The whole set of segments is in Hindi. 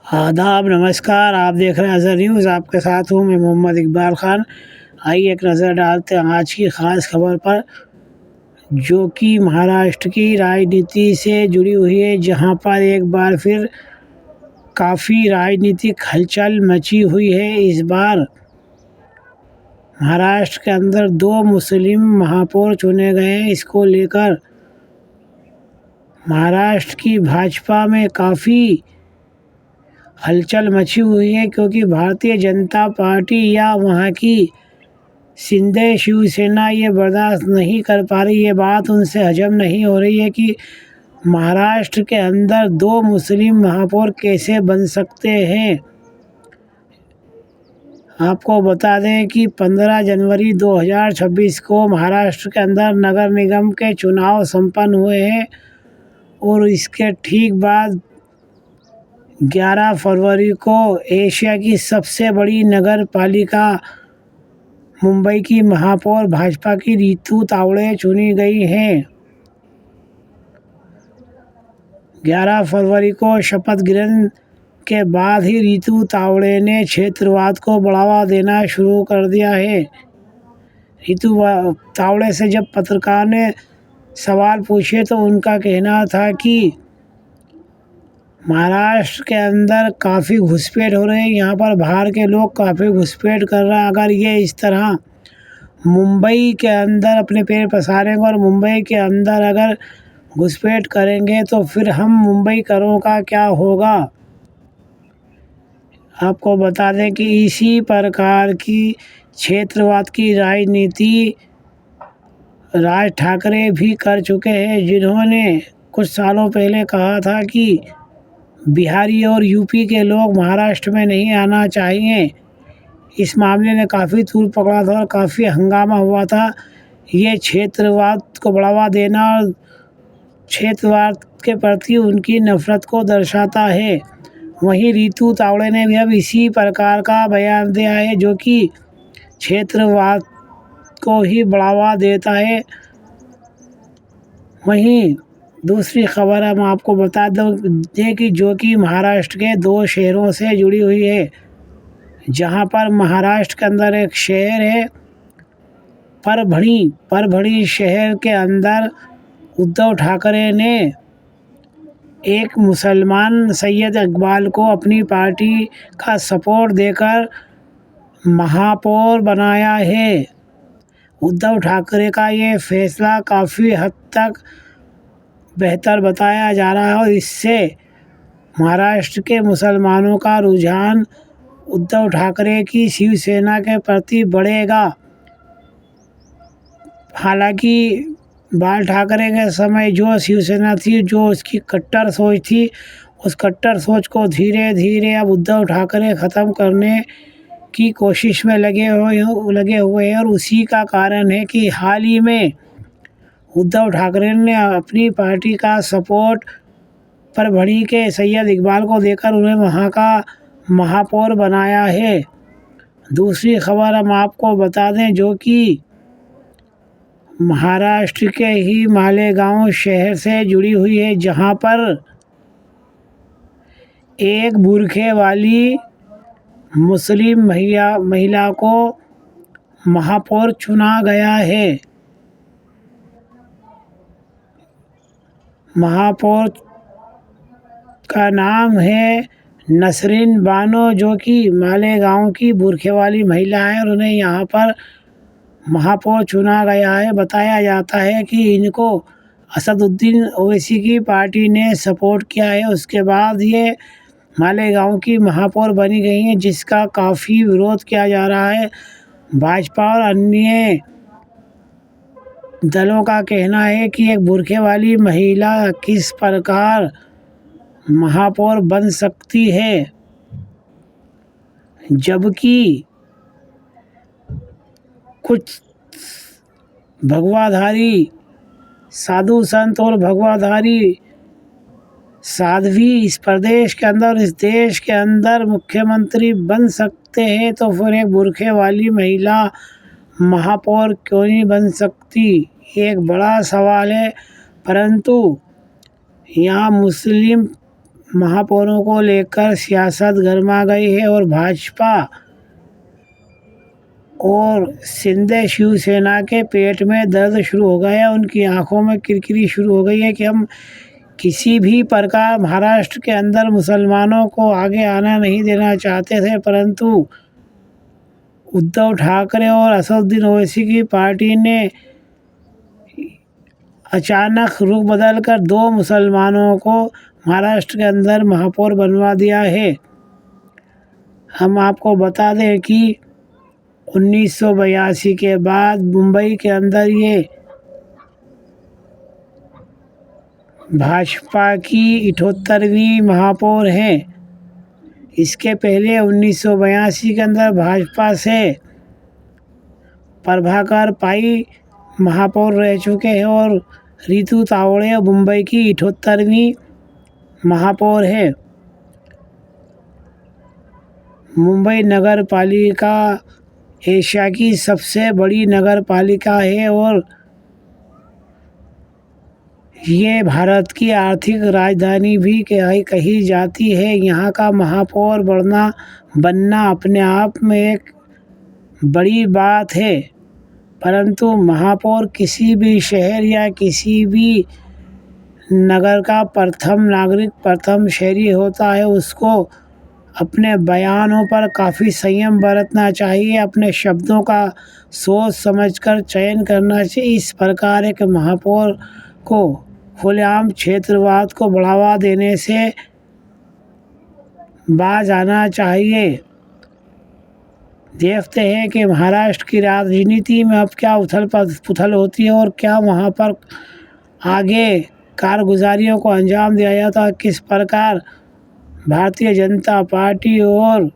आदाब, नमस्कार। आप देख रहे हैं अज़हर न्यूज़। आपके साथ हूँ मैं मोहम्मद इकबाल ख़ान। आइए एक नज़र डालते हैं आज की ख़ास खबर पर, जो कि महाराष्ट्र की राजनीति से जुड़ी हुई है, जहां पर एक बार फिर काफ़ी राजनीतिक हलचल मची हुई है। इस बार महाराष्ट्र के अंदर 2 मुस्लिम महापौर चुने गए हैं। इसको लेकर महाराष्ट्र की भाजपा में काफ़ी हलचल मची हुई है, क्योंकि भारतीय जनता पार्टी या वहाँ की शिंदे शिवसेना ये बर्दाश्त नहीं कर पा रही। ये बात उनसे हजम नहीं हो रही है कि महाराष्ट्र के अंदर 2 मुस्लिम महापौर कैसे बन सकते हैं। आपको बता दें कि 15 जनवरी 2026 को महाराष्ट्र के अंदर नगर निगम के चुनाव संपन्न हुए हैं और इसके ठीक बाद 11 फरवरी को एशिया की सबसे बड़ी नगर पालिका मुंबई की महापौर भाजपा की रीतू तावड़े चुनी गई हैं। 11 फरवरी को शपथ ग्रहण के बाद ही रीतू तावड़े ने क्षेत्रवाद को बढ़ावा देना शुरू कर दिया है। रीतू तावड़े से जब पत्रकार ने सवाल पूछे तो उनका कहना था कि महाराष्ट्र के अंदर काफ़ी घुसपैठ हो रही है, यहाँ पर बाहर के लोग काफ़ी घुसपैठ कर रहे हैं। अगर ये इस तरह मुंबई के अंदर अपने पैर पसारेंगे और मुंबई के अंदर अगर घुसपैठ करेंगे तो फिर हम मुंबईकरों का क्या होगा। आपको बता दें कि इसी प्रकार की क्षेत्रवाद की राजनीति राज ठाकरे भी कर चुके हैं, जिन्होंने कुछ सालों पहले कहा था कि बिहारी और यूपी के लोग महाराष्ट्र में नहीं आना चाहिए। इस मामले ने काफ़ी तूल पकड़ा था और काफ़ी हंगामा हुआ था। ये क्षेत्रवाद को बढ़ावा देना और क्षेत्रवाद के प्रति उनकी नफ़रत को दर्शाता है। वहीं रीतू तावड़े ने भी अब इसी प्रकार का बयान दिया है, जो कि क्षेत्रवाद को ही बढ़ावा देता है। वहीं दूसरी खबर हम आपको बता दें कि जो कि महाराष्ट्र के 2 शहरों से जुड़ी हुई है, जहां पर महाराष्ट्र के अंदर एक शहर है परभणी शहर के अंदर उद्धव ठाकरे ने एक मुसलमान सैयद इकबाल को अपनी पार्टी का सपोर्ट देकर महापौर बनाया है। उद्धव ठाकरे का ये फैसला काफ़ी हद तक बेहतर बताया जा रहा है और इससे महाराष्ट्र के मुसलमानों का रुझान उद्धव ठाकरे की शिवसेना के प्रति बढ़ेगा। हालांकि बाल ठाकरे के समय जो शिवसेना थी, जो उसकी कट्टर सोच थी, उस कट्टर सोच को धीरे धीरे अब उद्धव ठाकरे ख़त्म करने की कोशिश में लगे हुए हैं। और उसी का कारण है कि हाल ही में उद्धव ठाकरे ने अपनी पार्टी का सपोर्ट परभणी के सैयद इकबाल को देकर उन्हें वहां का महापौर बनाया है। दूसरी खबर हम आपको बता दें, जो कि महाराष्ट्र के ही मालेगांव शहर से जुड़ी हुई है, जहां पर एक बुर्खे वाली मुस्लिम महिला को महापौर चुना गया है। महापौर का नाम है नसरीन बानो, जो कि मालेगांव की बुर्खे वाली महिला है और उन्हें यहाँ पर महापौर चुना गया है। बताया जाता है कि इनको असदुद्दीन ओवैसी की पार्टी ने सपोर्ट किया है, उसके बाद ये मालेगांव की महापौर बनी गई हैं, जिसका काफ़ी विरोध किया जा रहा है। भाजपा और अन्य दलों का कहना है कि एक बुर्खे वाली महिला किस प्रकार महापौर बन सकती है, जबकि कुछ भगवाधारी साधु संत और भगवाधारी साध्वी इस प्रदेश के अंदर, इस देश के अंदर मुख्यमंत्री बन सकते हैं, तो फिर एक बुर्खे वाली महिला महापौर क्यों नहीं बन सकती, एक बड़ा सवाल है। परंतु यहाँ मुस्लिम महापौरों को लेकर सियासत गर्मा गई है और भाजपा और शिंदे शिवसेना के पेट में दर्द शुरू हो गया है। उनकी आंखों में किरकिरी शुरू हो गई है कि हम किसी भी प्रकार महाराष्ट्र के अंदर मुसलमानों को आगे आना नहीं देना चाहते थे, परंतु उद्धव ठाकरे और असदुद्दीन ओवैसी की पार्टी ने अचानक रुख बदलकर 2 मुसलमानों को महाराष्ट्र के अंदर महापौर बनवा दिया है। हम आपको बता दें कि 1982 के बाद मुंबई के अंदर ये भाजपा की 78वीं महापौर हैं। इसके पहले 1982 के अंदर भाजपा से प्रभाकर पाई महापौर रह चुके हैं और रितु तावड़े मुंबई की 78वीं महापौर है। मुंबई नगर पालिका एशिया की सबसे बड़ी नगर पालिका है और ये भारत की आर्थिक राजधानी भी कही जाती है। यहाँ का महापौर बनना अपने आप में एक बड़ी बात है, परंतु महापौर किसी भी शहर या किसी भी नगर का प्रथम नागरिक, प्रथम शहरी होता है। उसको अपने बयानों पर काफ़ी संयम बरतना चाहिए, अपने शब्दों का सोच समझकर चयन करना चाहिए। इस प्रकार एक महापौर को खुलेआम क्षेत्रवाद को बढ़ावा देने से बाज आना चाहिए। देखते हैं कि महाराष्ट्र की राजनीति में अब क्या उथल पुथल होती है और क्या वहाँ पर आगे कारगुजारियों को अंजाम दिया जाता है। किस प्रकार भारतीय जनता पार्टी और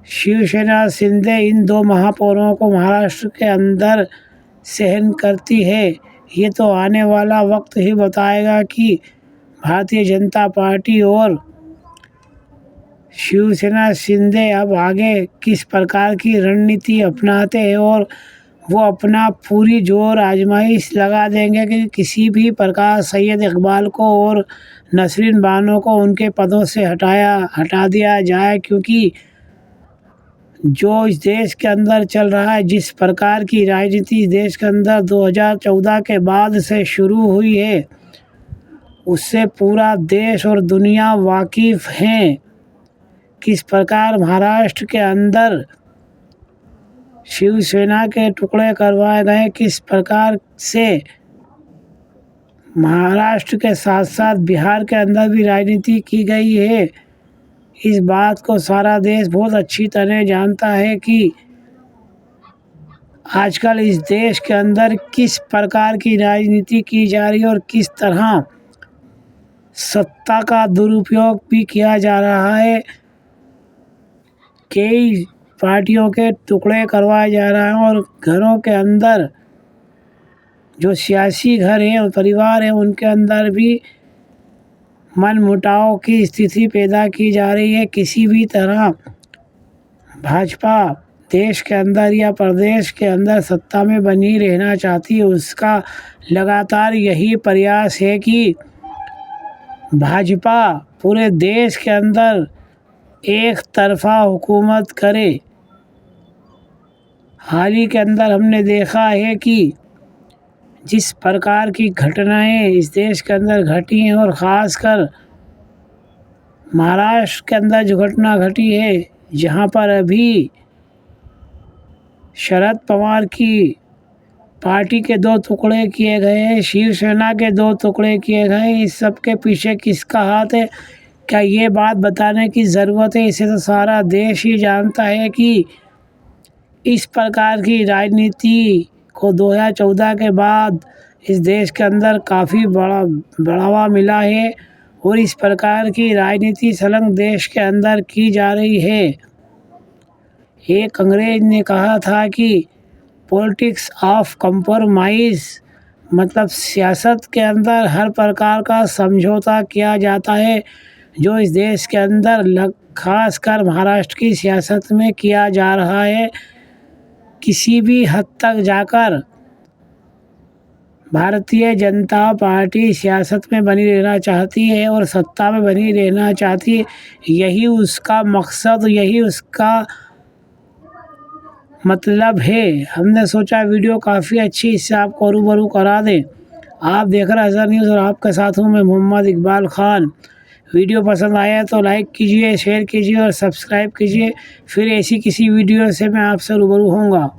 शिवसेना शिंदे इन 2 महापौरों को महाराष्ट्र के अंदर सहन करती है। ये तो आने वाला वक्त ही बताएगा कि भारतीय जनता पार्टी और शिवसेना शिंदे अब आगे किस प्रकार की रणनीति अपनाते हैं और वो अपना पूरी जोर आजमाइश लगा देंगे कि किसी भी प्रकार सैयद इकबाल को और नसरीन बानो को उनके पदों से हटा दिया जाए, क्योंकि जो इस देश के अंदर चल रहा है, जिस प्रकार की राजनीति इस देश के अंदर 2014 के बाद से शुरू हुई है, उससे पूरा देश और दुनिया वाकिफ़ हैं। किस प्रकार महाराष्ट्र के अंदर शिवसेना के टुकड़े करवाए गए, किस प्रकार से महाराष्ट्र के साथ साथ बिहार के अंदर भी राजनीति की गई है। इस बात को सारा देश बहुत अच्छी तरह जानता है कि आजकल इस देश के अंदर किस प्रकार की राजनीति की जा रही है और किस तरह सत्ता का दुरुपयोग भी किया जा रहा है। कई पार्टियों के टुकड़े करवाए जा रहे हैं और घरों के अंदर जो सियासी घर हैं और परिवार हैं, उनके अंदर भी मनमुटाव की स्थिति पैदा की जा रही है। किसी भी तरह भाजपा देश के अंदर या प्रदेश के अंदर सत्ता में बनी रहना चाहती है। उसका लगातार यही प्रयास है कि भाजपा पूरे देश के अंदर एक तरफा हुकूमत करे। हाल ही के अंदर हमने देखा है कि जिस प्रकार की घटनाएं इस देश के अंदर घटी हैं और ख़ासकर महाराष्ट्र के अंदर जो घटना घटी है, जहां पर अभी शरद पवार की पार्टी के 2 टुकड़े किए गए हैं, शिवसेना के 2 टुकड़े किए गए हैं, इस सब के पीछे किसका हाथ है, क्या ये बात बताने की ज़रूरत है? इसे तो सारा देश ही जानता है कि इस प्रकार की राजनीति को 2014 के बाद इस देश के अंदर काफ़ी बढ़ावा मिला है और इस प्रकार की राजनीति संलग्न देश के अंदर की जा रही है। एक अंग्रेज ने कहा था कि पॉलिटिक्स ऑफ कंप्रोमाइज़, मतलब सियासत के अंदर हर प्रकार का समझौता किया जाता है, जो इस देश के अंदर खासकर महाराष्ट्र की सियासत में किया जा रहा है। किसी भी हद तक जाकर भारतीय जनता पार्टी सियासत में बनी रहना चाहती है और सत्ता में बनी रहना चाहती है। यही उसका मकसद, यही उसका मतलब है। हमने सोचा वीडियो काफ़ी अच्छी, इससे आपको रूबरू करा दें। आप देख रहे हैं अज़हर न्यूज़ और आपके साथ हूँ मैं मोहम्मद इकबाल खान। वीडियो पसंद आया तो लाइक कीजिए, शेयर कीजिए और सब्सक्राइब कीजिए। फिर ऐसी किसी वीडियो से मैं आपसे रूबरू होऊंगा।